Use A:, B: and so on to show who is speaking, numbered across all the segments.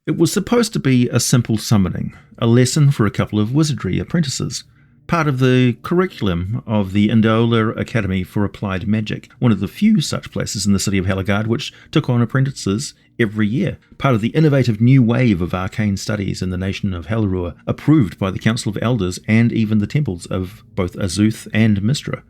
A: It was supposed to be a simple summoning, a lesson for a couple of wizardry apprentices, part of the curriculum of the Indola Academy for Applied Magic, one of the few such places in the city of Helligard which took on apprentices every year, part of the innovative new wave of arcane studies in the nation of Halruaa, approved by the Council of Elders and even the temples of both Azuth and Mystara.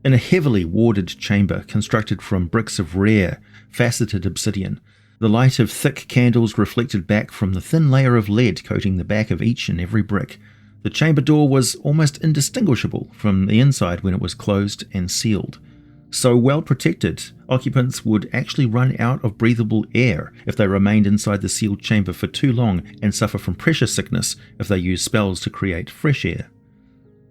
A: In a heavily warded chamber constructed from bricks of rare, faceted obsidian, the light of thick candles reflected back from the thin layer of lead coating the back of each and every brick. The chamber door was almost indistinguishable from the inside when it was closed and sealed. So well protected, occupants would actually run out of breathable air if they remained inside the sealed chamber for too long and suffer from pressure sickness if they used spells to create fresh air.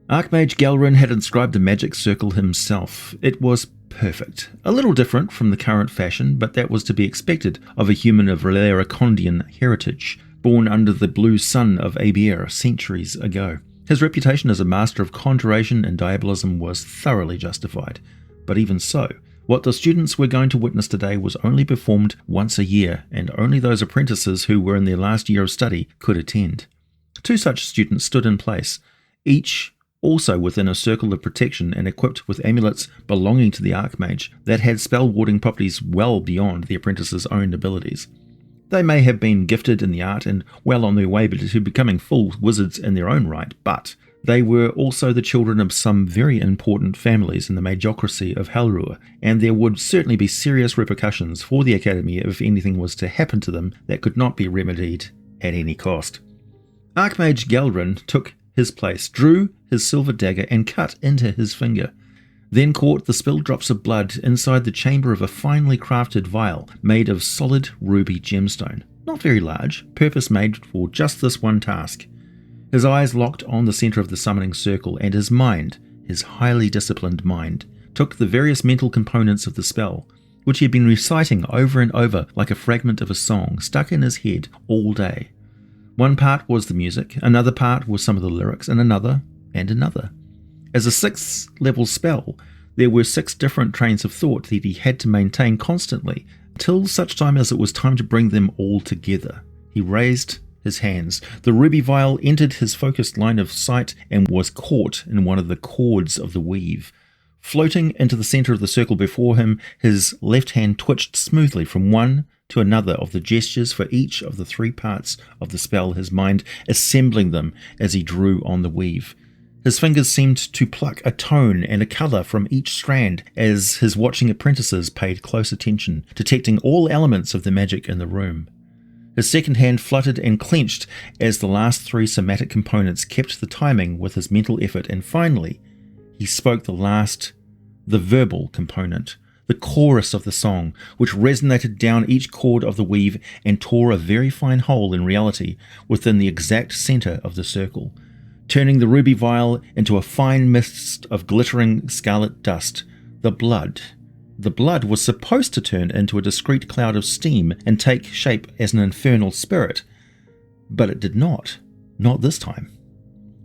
A: Archmage Galrin had inscribed the magic circle himself. It was perfect. A little different from the current fashion, but that was to be expected of a human of Relaracondian heritage, born under the blue sun of Aber centuries ago. His reputation as a master of conjuration and diabolism was thoroughly justified. But even so, what the students were going to witness today was only performed once a year, and only those apprentices who were in their last year of study could attend. 2 such students stood in place, each also within a circle of protection and equipped with amulets belonging to the Archmage that had spell-warding properties well beyond the apprentice's own abilities. They may have been gifted in the art and well on their way to becoming full wizards in their own right, but they were also the children of some very important families in the magiocracy of Halruaa, and there would certainly be serious repercussions for the Academy if anything was to happen to them that could not be remedied at any cost. Archmage Galrin took his place, drew his silver dagger and cut into his finger, then caught the spilled drops of blood inside the chamber of a finely crafted vial made of solid ruby gemstone. Not very large, purpose-made for just this one task. His eyes locked on the centre of the summoning circle, and his mind, his highly disciplined mind, took the various mental components of the spell, which he had been reciting over and over like a fragment of a song stuck in his head all day. One part was the music, another part was some of the lyrics, and another, and another. As a 6th level spell, there were 6 different trains of thought that he had to maintain constantly, until such time as it was time to bring them all together. He raised his hands. The ruby vial entered his focused line of sight and was caught in one of the cords of the weave. Floating into the centre of the circle before him, his left hand twitched smoothly from one to another of the gestures for each of the 3 parts of the spell, his mind assembling them as he drew on the weave. His fingers seemed to pluck a tone and a colour from each strand as his watching apprentices paid close attention, detecting all elements of the magic in the room. His second hand fluttered and clenched as the last 3 somatic components kept the timing with his mental effort, and finally he spoke the verbal component, the chorus of the song, which resonated down each chord of the weave and tore a very fine hole in reality within the exact centre of the circle, turning the ruby vial into a fine mist of glittering scarlet dust. The blood was supposed to turn into a discreet cloud of steam and take shape as an infernal spirit, but it did not this time.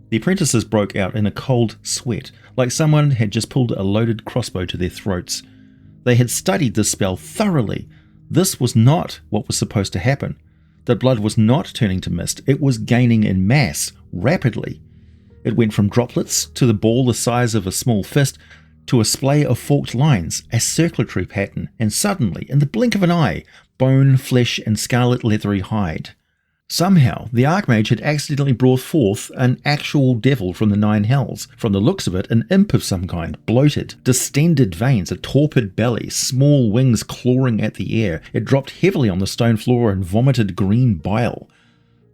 A: The apprentices broke out in a cold sweat, like someone had just pulled a loaded crossbow to their throats. They had studied this spell thoroughly. This was not what was supposed to happen. The blood was not turning to mist, it was gaining in mass, rapidly. It went from droplets to the ball the size of a small fist to a splay of forked lines, a circulatory pattern, and suddenly, in the blink of an eye, bone, flesh, and scarlet leathery hide. Somehow, the Archmage had accidentally brought forth an actual devil from the 9 hells. From the looks of it, an imp of some kind, bloated, distended veins, a torpid belly, small wings clawing at the air. It dropped heavily on the stone floor and vomited green bile.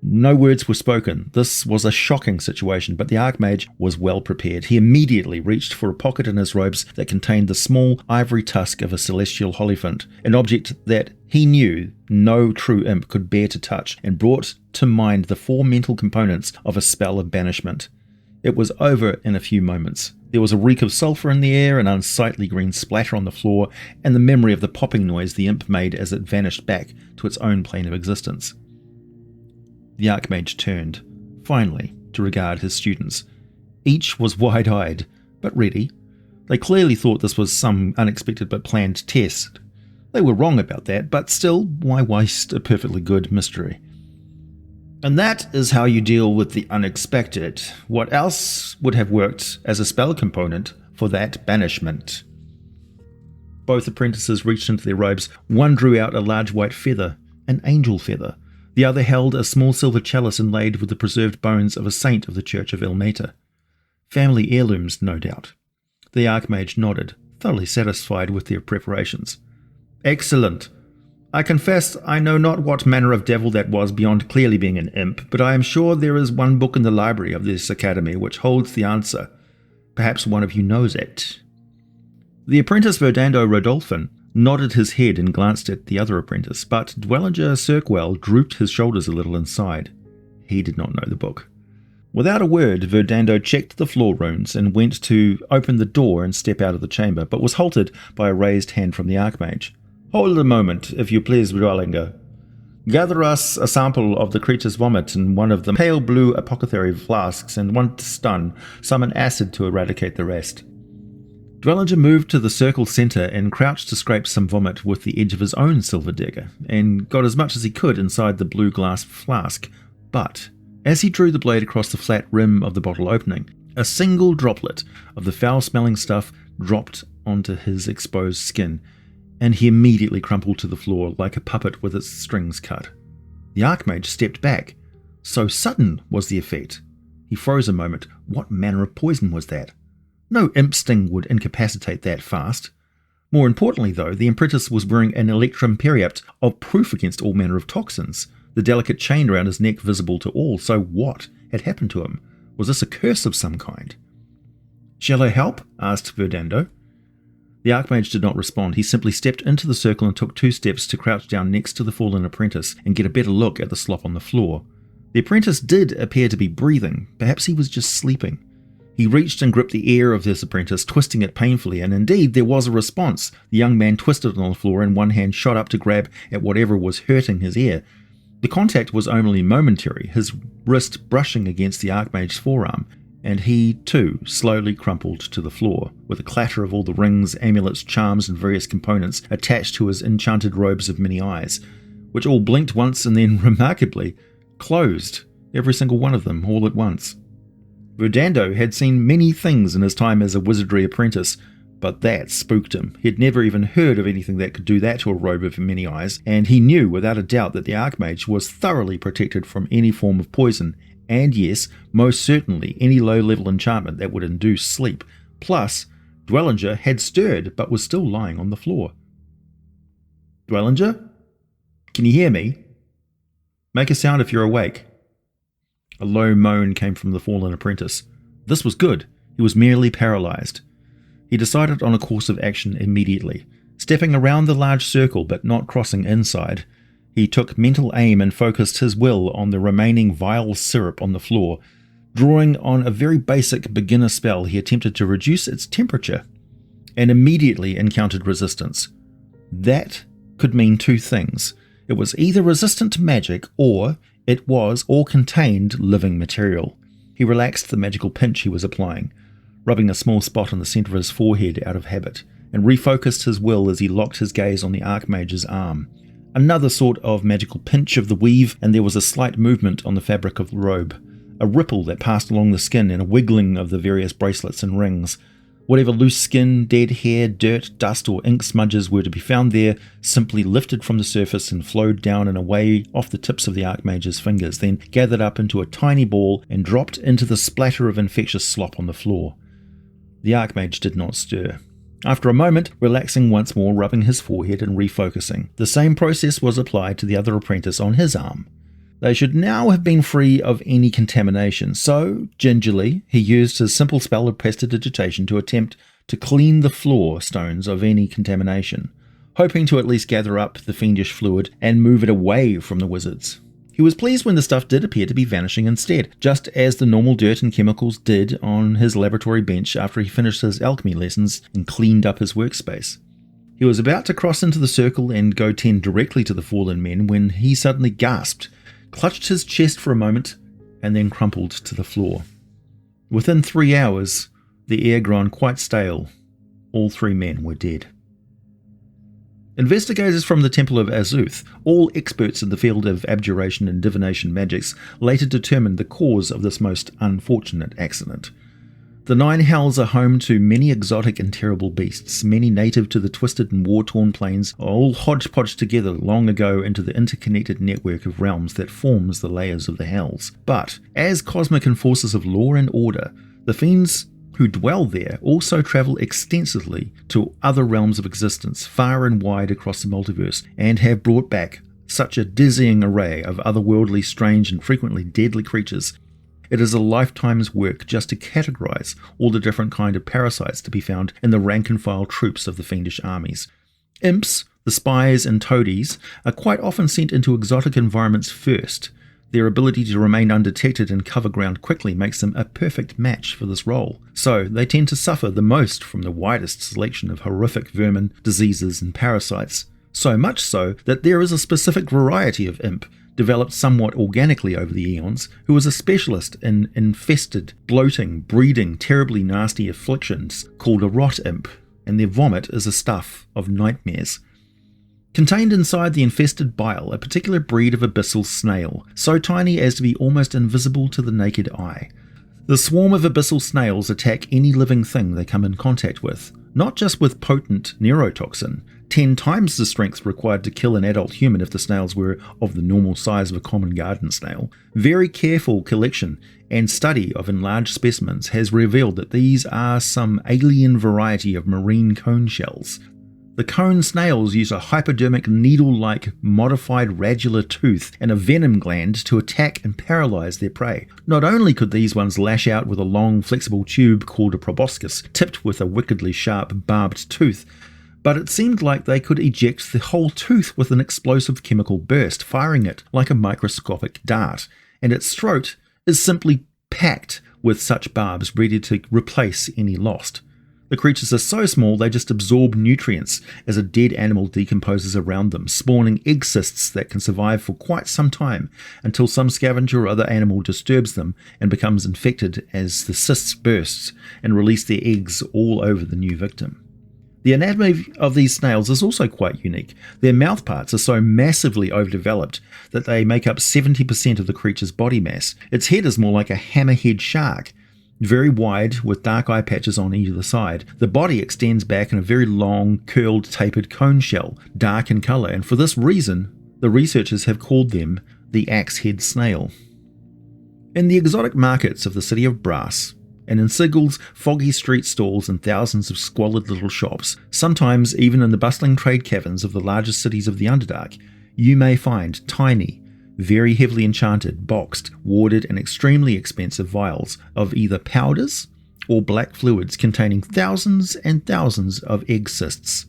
A: No words were spoken. This was a shocking situation, but the Archmage was well prepared. He immediately reached for a pocket in his robes that contained the small ivory tusk of a celestial hollyphant, an object that he knew no true imp could bear to touch, and brought to mind the 4 mental components of a spell of banishment. It was over in a few moments. There was a reek of sulphur in the air, an unsightly green splatter on the floor, and the memory of the popping noise the imp made as it vanished back to its own plane of existence. The Archmage turned, finally, to regard his students. Each was wide-eyed, but ready. They clearly thought this was some unexpected but planned test. They were wrong about that, but still, why waste a perfectly good mystery? And that is how you deal with the unexpected. What else would have worked as a spell component for that banishment? Both apprentices reached into their robes. One drew out a large white feather, an angel feather. The other held a small silver chalice inlaid with the preserved bones of a saint of the Church of Ilmater. Family heirlooms, no doubt. The Archmage nodded, thoroughly satisfied with their preparations. Excellent. I confess I know not what manner of devil that was beyond clearly being an imp, but I am sure there is one book in the library of this academy which holds the answer. Perhaps one of you knows it. The apprentice Verdando Rodolphin nodded his head and glanced at the other apprentice, but Dwellinger Cirkwell drooped his shoulders a little inside. He did not know the book. Without a word, Verdando checked the floor runes and went to open the door and step out of the chamber, but was halted by a raised hand from the Archmage. Hold a moment, if you please, Dwellinger. Gather us a sample of the creature's vomit in one of the pale blue apothecary flasks, and once done, summon acid to eradicate the rest. Dwellinger moved to the circle centre and crouched to scrape some vomit with the edge of his own silver dagger, and got as much as he could inside the blue glass flask. But as he drew the blade across the flat rim of the bottle opening, a single droplet of the foul-smelling stuff dropped onto his exposed skin, and he immediately crumpled to the floor like a puppet with its strings cut. The Archmage stepped back. So sudden was the effect. He froze a moment. What manner of poison was that? No imp sting would incapacitate that fast. More importantly, though, the apprentice was wearing an electrum periapt of proof against all manner of toxins, the delicate chain around his neck visible to all. So what had happened to him? Was this a curse of some kind? "Shall I help?" asked Verdando. The Archmage did not respond. He simply stepped into the circle and took 2 steps to crouch down next to the fallen apprentice and get a better look at the slop on the floor. The apprentice did appear to be breathing. Perhaps he was just sleeping. He reached and gripped the ear of this apprentice, twisting it painfully, and indeed there was a response. The young man twisted on the floor and one hand shot up to grab at whatever was hurting his ear. The contact was only momentary, his wrist brushing against the Archmage's forearm, and he, too, slowly crumpled to the floor, with a clatter of all the rings, amulets, charms, and various components attached to his enchanted robes of many eyes, which all blinked once and then, remarkably, closed, every single one of them, all at once. Verdando had seen many things in his time as a wizardry apprentice, but that spooked him. He had never even heard of anything that could do that to a robe of many eyes, and he knew without a doubt that the Archmage was thoroughly protected from any form of poison, and yes, most certainly any low-level enchantment that would induce sleep. Plus, Dwellinger had stirred, but was still lying on the floor. "Dwellinger? Can you hear me? Make a sound if you're awake." A low moan came from the fallen apprentice. This was good. He was merely paralyzed. He decided on a course of action immediately. Stepping around the large circle, but not crossing inside, he took mental aim and focused his will on the remaining vile syrup on the floor. Drawing on a very basic beginner spell, he attempted to reduce its temperature, and immediately encountered resistance. That could mean 2 things. It was either resistant to magic, or it was or contained living material. He relaxed the magical pinch he was applying, rubbing a small spot on the centre of his forehead out of habit, and refocused his will as he locked his gaze on the Archmage's arm. Another sort of magical pinch of the weave, and there was a slight movement on the fabric of the robe, a ripple that passed along the skin and a wiggling of the various bracelets and rings. Whatever loose skin, dead hair, dirt, dust or ink smudges were to be found there simply lifted from the surface and flowed down and away off the tips of the Archmage's fingers, then gathered up into a tiny ball and dropped into the splatter of infectious slop on the floor. The Archmage did not stir. After a moment, relaxing once more, rubbing his forehead and refocusing, the same process was applied to the other apprentice on his arm. They should now have been free of any contamination, so, gingerly, he used his simple spell of prestidigitation to attempt to clean the floor stones of any contamination, hoping to at least gather up the fiendish fluid and move it away from the wizards. He was pleased when the stuff did appear to be vanishing instead, just as the normal dirt and chemicals did on his laboratory bench after he finished his alchemy lessons and cleaned up his workspace. He was about to cross into the circle and go tend directly to the fallen men when he suddenly gasped, clutched his chest for a moment, and then crumpled to the floor. Within 3 hours, the air grown quite stale. All 3 men were dead. Investigators from the Temple of Azuth, all experts in the field of abjuration and divination magics, later determined the cause of this most unfortunate accident. The Nine Hells are home to many exotic and terrible beasts, many native to the twisted and war-torn plains, all hodgepodged together long ago into the interconnected network of realms that forms the layers of the Hells. But, as cosmic enforcers of law and order, the fiends who dwell there also travel extensively to other realms of existence far and wide across the multiverse, and have brought back such a dizzying array of otherworldly, strange and frequently deadly creatures. It is a lifetime's work just to categorize all the different kind of parasites to be found in the rank-and-file troops of the fiendish armies. Imps, the spies and toadies, are quite often sent into exotic environments first. Their ability to remain undetected and cover ground quickly makes them a perfect match for this role, so they tend to suffer the most from the widest selection of horrific vermin, diseases and parasites, so much so that there is a specific variety of imp, developed somewhat organically over the eons, who is a specialist in infested, bloating, breeding, terribly nasty afflictions called a rot imp, and their vomit is a stuff of nightmares. Contained inside the infested bile, a particular breed of abyssal snail, so tiny as to be almost invisible to the naked eye. The swarm of abyssal snails attack any living thing they come in contact with, not just with potent neurotoxin, 10 times the strength required to kill an adult human if the snails were of the normal size of a common garden snail. Very careful collection and study of enlarged specimens has revealed that these are some alien variety of marine cone shells. The cone snails use a hypodermic needle-like modified radula tooth and a venom gland to attack and paralyze their prey. Not only could these ones lash out with a long flexible tube called a proboscis, tipped with a wickedly sharp barbed tooth, but it seemed like they could eject the whole tooth with an explosive chemical burst, firing it like a microscopic dart, and its throat is simply packed with such barbs ready to replace any lost. The creatures are so small they just absorb nutrients as a dead animal decomposes around them, spawning egg cysts that can survive for quite some time until some scavenger or other animal disturbs them and becomes infected as the cysts burst and release their eggs all over the new victim. The anatomy of these snails is also quite unique. Their mouth parts are so massively overdeveloped that they make up 70% of the creature's body mass. Its head is more like a hammerhead shark, very wide with dark eye patches on either side. The body extends back in a very long, curled, tapered cone shell, dark in colour, and for this reason, the researchers have called them the axe-head snail. In the exotic markets of the city of Brass, and in Sigil's foggy street stalls and thousands of squalid little shops, sometimes even in the bustling trade caverns of the largest cities of the Underdark, you may find tiny, very heavily enchanted, boxed, warded and extremely expensive vials of either powders or black fluids containing thousands and thousands of egg cysts.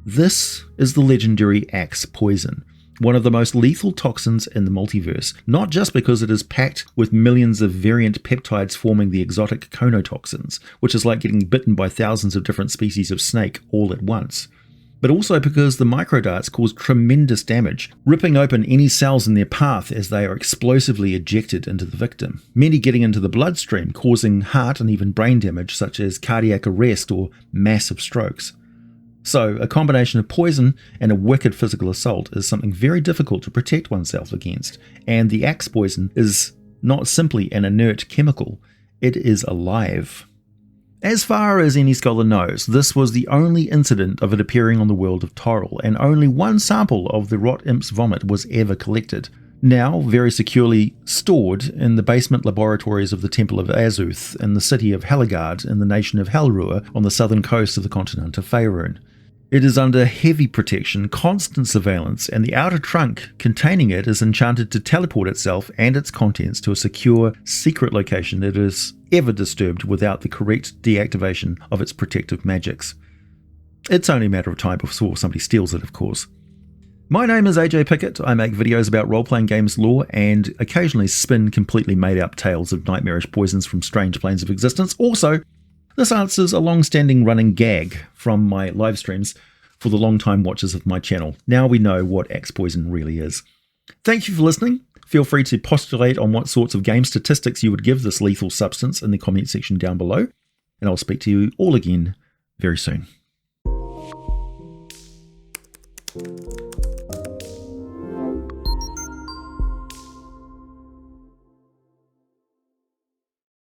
A: This is the legendary axe poison, one of the most lethal toxins in the multiverse, not just because it is packed with millions of variant peptides forming the exotic conotoxins, which is like getting bitten by thousands of different species of snake all at once, but also because the microdarts cause tremendous damage, ripping open any cells in their path as they are explosively ejected into the victim, many getting into the bloodstream, causing heart and even brain damage such as cardiac arrest or massive strokes. So, a combination of poison and a wicked physical assault is something very difficult to protect oneself against, and the axe poison is not simply an inert chemical, it is alive. As far as any scholar knows, this was the only incident of it appearing on the world of Toril, and only one sample of the rot imp's vomit was ever collected, now very securely stored in the basement laboratories of the Temple of Azuth in the city of Helligard in the nation of Halruaa on the southern coast of the continent of Faerun. It is under heavy protection, constant surveillance, and the outer trunk containing it is enchanted to teleport itself and its contents to a secure, secret location that is ever disturbed without the correct deactivation of its protective magics. It's only a matter of time before somebody steals it, of course. My name is AJ Pickett. I make videos about role-playing games lore and occasionally spin completely made-up tales of nightmarish poisons from strange planes of existence. Also, this answers a long-standing running gag from my live streams for the long-time watchers of my channel. Now we know what axe poison really is. Thank you for listening. Feel free to postulate on what sorts of game statistics you would give this lethal substance in the comment section down below, and I'll speak to you all again very soon.
B: you.